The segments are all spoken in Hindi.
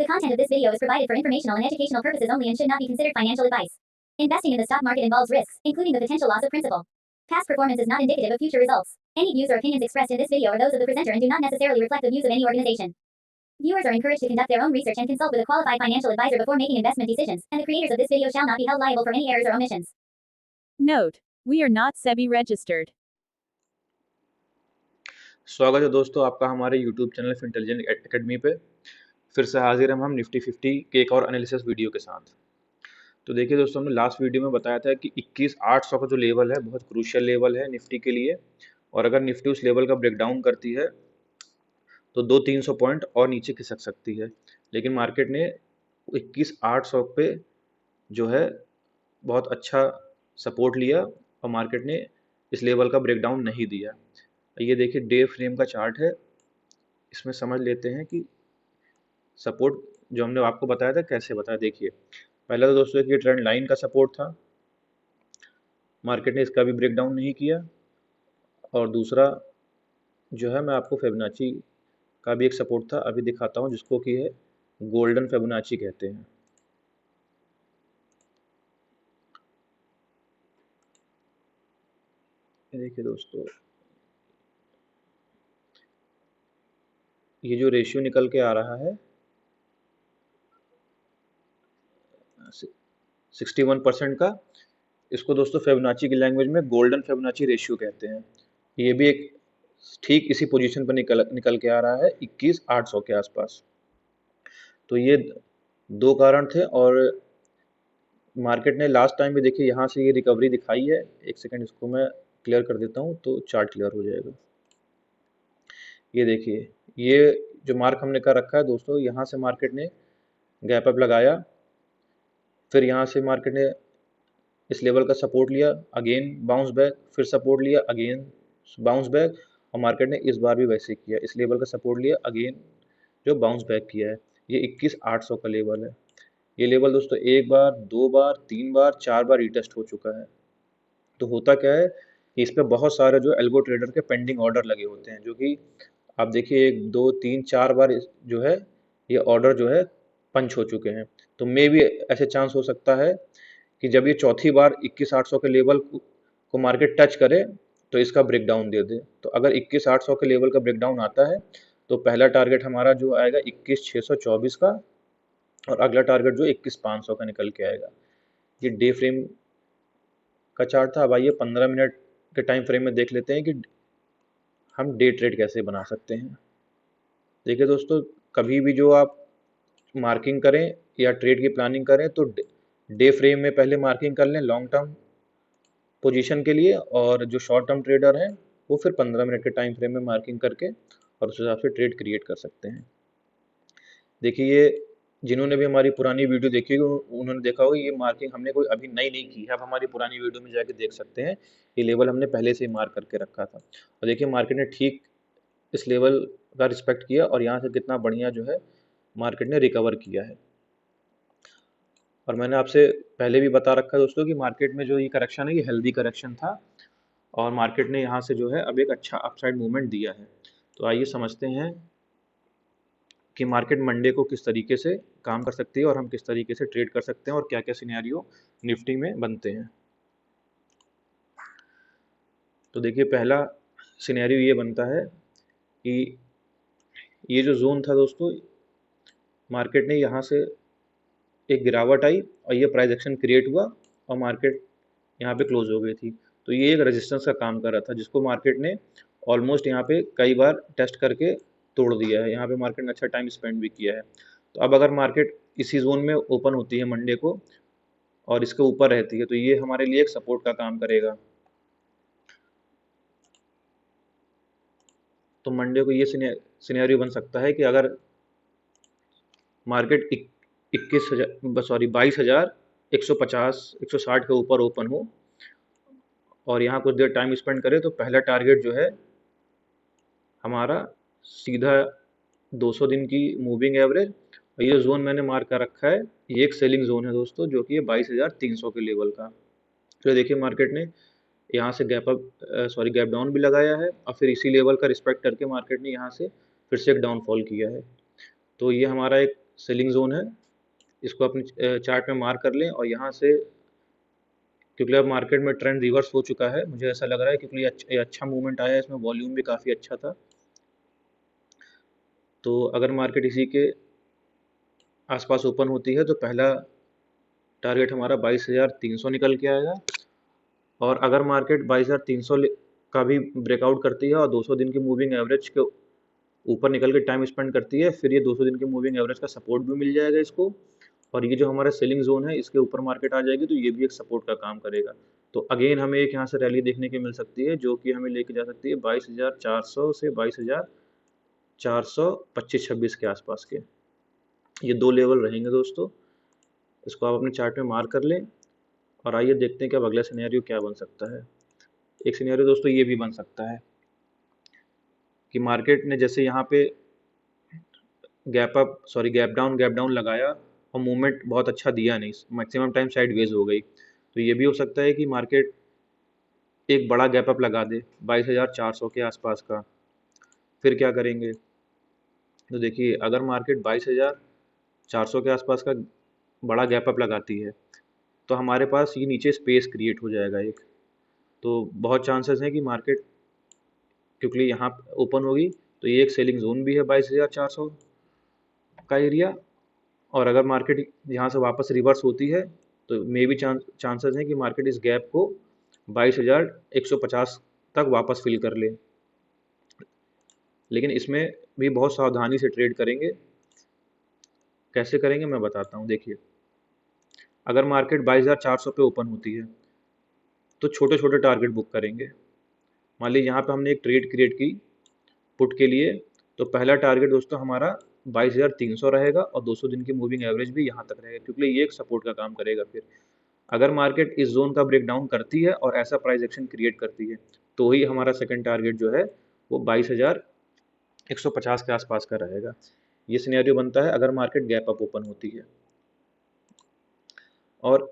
The content of this video is provided for informational and educational purposes only and should not be considered financial advice. Investing in the stock market involves risks, including the potential loss of principal. Past performance is not indicative of future results. Any views or opinions expressed in this video are those of the presenter and do not necessarily reflect the views of any organization. Viewers are encouraged to conduct their own research and consult with a qualified financial advisor before making investment decisions, and the creators of this video shall not be held liable for any errors or omissions. Note: we are not SEBI registered. स्वागत है दोस्तों आपका हमारे YouTube चैनल फिनटेलिजेंट एकेडमी पे। फिर से हाजिर हम निफ्टी 50 के एक और एनालिसिस वीडियो के साथ। तो देखिए दोस्तों, हमने लास्ट वीडियो में बताया था कि 21,800 का जो लेवल है बहुत क्रूशियल लेवल है निफ्टी के लिए, और अगर निफ्टी उस लेवल का ब्रेकडाउन करती है तो 200-300 पॉइंट और नीचे खिसक सकती है। लेकिन मार्केट ने 21,800 पे जो है बहुत अच्छा सपोर्ट लिया और मार्केट ने इस लेवल का ब्रेकडाउन नहीं दिया। ये देखिए डे फ्रेम का चार्ट है, इसमें समझ लेते हैं कि सपोर्ट जो हमने आपको बताया था कैसे बताया। देखिए पहला तो दोस्तों ये ट्रेंड लाइन का सपोर्ट था, मार्केट ने इसका भी ब्रेकडाउन नहीं किया। और दूसरा जो है मैं आपको फिबोनाची का भी एक सपोर्ट था अभी दिखाता हूँ, जिसको कि है गोल्डन फिबोनाची कहते हैं। देखिए दोस्तों, ये जो रेशियो निकल के आ रहा है 61% का, इसको दोस्तों फिबोनाची की लैंग्वेज में गोल्डन फिबोनाची रेशियो कहते हैं। ये भी एक ठीक इसी पोजीशन पर निकल के आ रहा है 21,800 के आसपास। तो ये दो कारण थे, और मार्केट ने लास्ट टाइम भी देखिए यहाँ से ये रिकवरी दिखाई है। एक सेकंड इसको मैं क्लियर कर देता हूँ तो चार्ट क्लियर हो जाएगा। ये देखिए ये जो मार्क हमने कर रखा है दोस्तों, यहाँ से मार्केट ने गैप अप लगाया, फिर यहाँ से मार्केट ने इस लेवल का सपोर्ट लिया, अगेन बाउंस बैक, फिर सपोर्ट लिया, अगेन बाउंस बैक, और मार्केट ने इस बार भी वैसे किया, इस लेवल का सपोर्ट लिया, अगेन जो बाउंस बैक किया है। ये 21,800 का लेवल है। ये लेवल दोस्तों एक बार, दो बार, तीन बार, चार बार रिटेस्ट हो चुका है। तो होता क्या है कि इस पे बहुत सारे जो एल्गो ट्रेडर के पेंडिंग ऑर्डर लगे होते हैं, जो कि आप देखिए 1 2 3 4 बार जो है ये ऑर्डर जो है पंच हो चुके हैं। तो मे भी ऐसे चांस हो सकता है कि जब ये चौथी बार 21,800 के लेवल को मार्केट टच करे तो इसका ब्रेकडाउन दे दे। तो अगर 21,800 के लेवल का ब्रेकडाउन आता है तो पहला टारगेट हमारा जो आएगा 21,624 का, और अगला टारगेट जो 21,500 का निकल के आएगा। ये डे फ्रेम का चार्ट था। अब आइए 15 मिनट के टाइम फ्रेम में देख लेते हैं कि हम डे ट्रेड कैसे बना सकते हैं। देखिए दोस्तों, कभी भी जो आप मार्किंग करें या ट्रेड की प्लानिंग करें तो डे फ्रेम में पहले मार्किंग कर लें लॉन्ग टर्म पोजीशन के लिए, और जो शॉर्ट टर्म ट्रेडर हैं वो फिर 15 मिनट के टाइम फ्रेम में मार्किंग करके और उस हिसाब से ट्रेड क्रिएट कर सकते हैं। देखिए ये जिन्होंने भी हमारी पुरानी वीडियो देखी होगी उन्होंने देखा होगा ये मार्किंग हमने कोई अभी नई नहीं की है। आप हमारी पुरानी वीडियो में जाके देख सकते हैं, ये लेवल हमने पहले से ही मार्क करके रखा था। और देखिए मार्केट ने ठीक इस लेवल का रिस्पेक्ट किया और यहाँ से कितना बढ़िया जो है मार्केट ने रिकवर किया है। और मैंने आपसे पहले भी बता रखा है दोस्तों कि मार्केट में जो ये करेक्शन है ये हेल्दी करेक्शन था, और मार्केट ने यहाँ से जो है अब एक अच्छा अपसाइड मूवमेंट दिया है। तो आइए समझते हैं कि मार्केट मंडे को किस तरीके से काम कर सकती है और हम किस तरीके से ट्रेड कर सकते हैं और क्या क्या सिनेरियो निफ्टी में बनते हैं। तो देखिए पहला सिनेरियो ये बनता है कि ये जो जोन था दोस्तों, मार्केट ने यहाँ से एक गिरावट आई और ये प्राइस एक्शन क्रिएट हुआ और मार्केट यहाँ पे क्लोज हो गई थी। तो ये एक रेजिस्टेंस का काम कर रहा था, जिसको मार्केट ने ऑलमोस्ट यहाँ पे कई बार टेस्ट करके तोड़ दिया है। यहाँ पे मार्केट ने अच्छा टाइम स्पेंड भी किया है। तो अब अगर मार्केट इसी जोन में ओपन होती है मंडे को और इसके ऊपर रहती है तो ये हमारे लिए एक सपोर्ट का काम करेगा। तो मंडे को ये सिनेरियो बन सकता है कि अगर मार्केट 22,150-160 के ऊपर ओपन हो और यहाँ कुछ देर टाइम स्पेंड करे तो पहला टारगेट जो है हमारा सीधा 200 दिन की मूविंग एवरेज, और ये जोन मैंने मार्क कर रखा है ये एक सेलिंग जोन है दोस्तों, जो कि 22,300 के लेवल का। तो देखिए मार्केट ने यहाँ से गैप डाउन भी लगाया है और फिर इसी लेवल का रिस्पेक्ट करके मार्केट ने यहाँ से फिर से एक डाउनफॉल किया है। तो ये हमारा एक सेलिंग जोन है, इसको अपने चार्ट में मार्क कर लें। और यहाँ से क्योंकि अब मार्केट में ट्रेंड रिवर्स हो चुका है, मुझे ऐसा लग रहा है, क्योंकि ये अच्छा मूवमेंट आया है, इसमें वॉल्यूम भी काफ़ी अच्छा था। तो अगर मार्केट इसी के आसपास ओपन होती है तो पहला टारगेट हमारा 22,300 निकल के आएगा। और अगर मार्केट 22,300 का भी ब्रेकआउट करती है और 200 दिन की मूविंग एवरेज के ऊपर निकल के टाइम स्पेंड करती है, फिर ये 200 दिन की मूविंग एवरेज का सपोर्ट भी मिल जाएगा इसको। और ये जो हमारा सेलिंग जोन है, इसके ऊपर मार्केट आ जाएगी तो ये भी एक सपोर्ट का काम करेगा। तो अगेन हमें एक यहाँ से रैली देखने की मिल सकती है, जो कि हमें लेके जा सकती है 22,400 से 22,425-26 के आसपास के। ये दो लेवल रहेंगे दोस्तों, इसको आप अपने चार्ट में मार्क कर लें। और आइए देखते हैं कि अब अगला सिनेरियो क्या बन सकता है। एक सिनेरियो दोस्तों ये भी बन सकता है कि मार्केट ने जैसे यहाँ पे गैप डाउन लगाया और मूवमेंट बहुत अच्छा दिया नहीं, मैक्सिमम टाइम साइडवेज हो गई। तो ये भी हो सकता है कि मार्केट एक बड़ा गैप अप लगा दे 22,400 के आसपास का। फिर क्या करेंगे? तो देखिए, अगर मार्केट 22,400 के आसपास का बड़ा गैप अप लगाती है तो हमारे पास ये नीचे स्पेस क्रिएट हो जाएगा एक। तो बहुत चांसेस हैं कि मार्केट, क्योंकि यहाँ ओपन होगी, तो ये एक सेलिंग जोन भी है 22,400 का एरिया। और अगर मार्केट यहाँ से वापस रिवर्स होती है तो मे भी चांसेस हैं कि मार्केट इस गैप को 22,150 तक वापस फिल कर ले। लेकिन इसमें भी बहुत सावधानी से ट्रेड करेंगे। कैसे करेंगे मैं बताता हूँ। देखिए, अगर मार्केट 22,400 पे ओपन होती है तो छोटे छोटे टारगेट बुक करेंगे। मान लीजिए यहाँ पे हमने एक ट्रेड क्रिएट की पुट के लिए, तो पहला टारगेट दोस्तों हमारा 22,300 रहेगा और 200 दिन की मूविंग एवरेज भी यहाँ तक रहेगा, क्योंकि ये एक सपोर्ट का काम करेगा। फिर अगर मार्केट इस जोन का ब्रेक डाउन करती है और ऐसा प्राइस एक्शन क्रिएट करती है तो ही हमारा सेकंड टारगेट जो है वो 22,150 के आसपास का रहेगा। ये सिनेरियो बनता है अगर मार्केट गैप अप ओपन होती है। और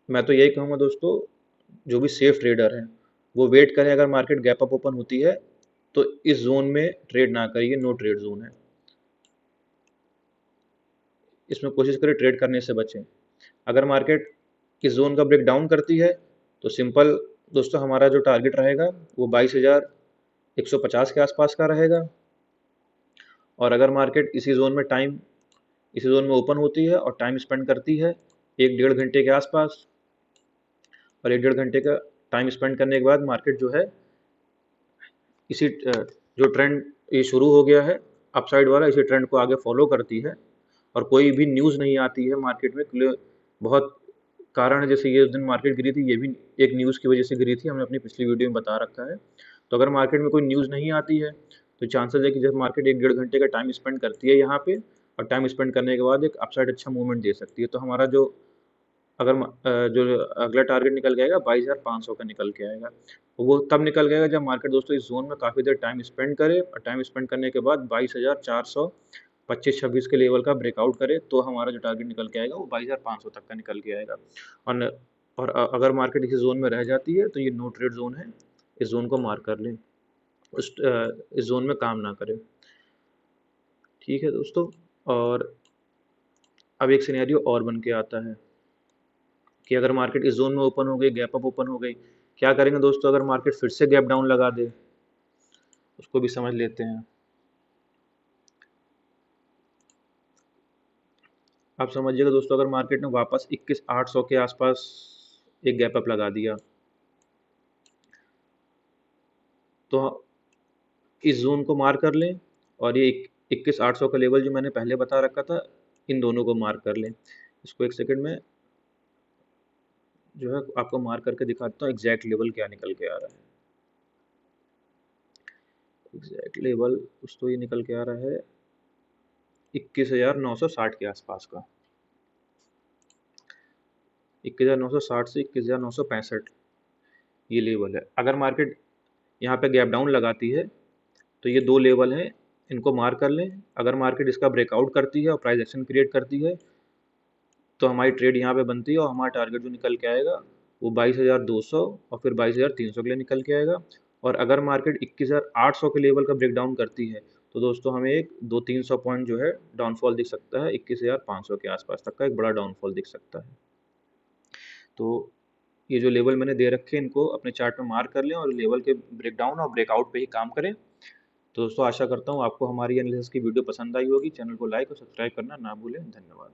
मैं तो यही कहूँगा दोस्तों, जो भी सेफ ट्रेडर हैं वो वेट करें। अगर मार्केट गैप अप ओपन होती है तो इस जोन में ट्रेड ना करिए, नो ट्रेड जोन है, इसमें कोशिश करें ट्रेड करने से बचें। अगर मार्केट इस जोन का ब्रेक डाउन करती है तो सिंपल दोस्तों हमारा जो टारगेट रहेगा वो 22,150 के आसपास का रहेगा। और अगर मार्केट इसी जोन में ओपन होती है और टाइम स्पेंड करती है 1-1.5 घंटे के आसपास, और 1-1.5 घंटे का टाइम स्पेंड करने के बाद मार्केट जो है इसी जो ट्रेंड ये शुरू हो गया है अपसाइड वाला, इसी ट्रेंड को आगे फॉलो करती है और कोई भी न्यूज़ नहीं आती है मार्केट में, बहुत कारण है, जैसे ये उस दिन मार्केट गिरी थी, ये भी एक न्यूज़ की वजह से गिरी थी, हमने अपनी पिछली वीडियो में बता रखा है। तो अगर मार्केट में कोई न्यूज़ नहीं आती है तो चांसेस है कि जब मार्केट 1-1.5 घंटे का टाइम स्पेंड करती है यहाँ पे और टाइम स्पेंड करने के बाद एक अपसाइड अच्छा मूवमेंट दे सकती है। तो हमारा जो जो अगला टारगेट निकल के आएगा 22,500 का निकल के आएगा। वो तब निकल गएगा जब मार्केट दोस्तों इस जोन में काफ़ी देर टाइम स्पेंड करे और टाइम स्पेंड करने के बाद 22,425-26 के लेवल का ब्रेकआउट करे, तो हमारा जो टारगेट निकल के आएगा वो 22,500 तक का निकल के आएगा। और अगर मार्केट इसी जोन में रह जाती है तो ये नो ट्रेड जोन है, इस जोन को मार्क कर लें, इस जोन में काम ना करें। ठीक है दोस्तों। और अब एक सिनेरियो और बन के आता है कि अगर मार्केट इस जोन में ओपन हो गई, गैप अप ओपन हो गई, क्या करेंगे दोस्तों? अगर मार्केट फिर से गैप डाउन लगा दे, उसको भी समझ लेते हैं। आप समझिएगा दोस्तों, अगर मार्केट ने वापस 21,800 के आसपास एक गैप अप लगा दिया तो इस जोन को मार्क कर लें और ये 21,800 का लेवल जो मैंने पहले बता रखा था, इन दोनों को मार्क कर लें। इसको एक सेकंड में जो है आपको मार्क करके दिखाता हूँ एग्जैक्ट लेवल क्या निकल के आ रहा है। एग्जैक्ट लेवल दोस्तों ये निकल के आ रहा है 21,960 के आसपास का, 21,960 से 21,965 ये लेवल है। अगर मार्केट यहाँ पे गैप डाउन लगाती है तो ये दो लेवल हैं, इनको मार्क कर लें। अगर मार्केट इसका ब्रेकआउट करती है और प्राइस एक्शन क्रिएट करती है तो हमारी ट्रेड यहाँ पे बनती है और हमारा टारगेट जो निकल के आएगा वो 22,200 और फिर 22,300 के लिए निकल के आएगा। और अगर मार्केट 21,800 के लेवल का ब्रेकडाउन करती है तो दोस्तों हमें एक 200-300 पॉइंट जो है डाउनफॉल दिख सकता है, 21,500 के आसपास तक का एक बड़ा डाउनफॉल दिख सकता है। तो ये जो लेवल मैंने दे रखे हैं इनको अपने चार्ट में मार्क कर लें और लेवल के ब्रेकडाउन और ब्रेकआउट पे ही काम करें। तो दोस्तों आशा करता हूँ आपको हमारी एनालिसिस की वीडियो पसंद आई होगी। चैनल को लाइक और सब्सक्राइब करना ना भूलें। धन्यवाद।